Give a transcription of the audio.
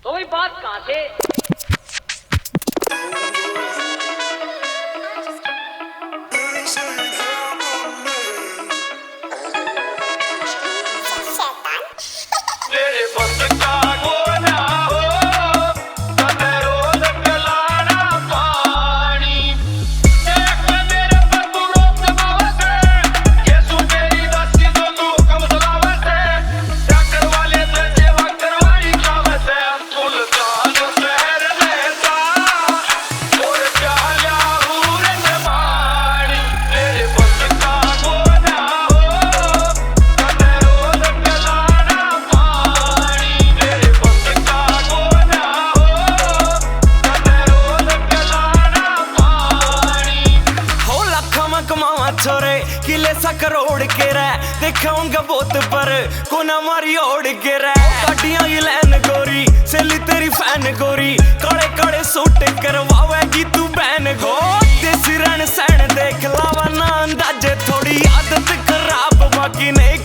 तो वही बात कहाँ से छोरे किले सा करोड़ के रह दिखाऊंगा बहुत पर कोना मारी ओढ़ के रह गाड़ियां ही लैन गोरी सेली तेरी फैन गोरी कड़े कड़े सूट करवावेगी तू बहन गो देसी रण सैन देख लावा ना अंदाजे थोड़ी आदत खराब बाकी नहीं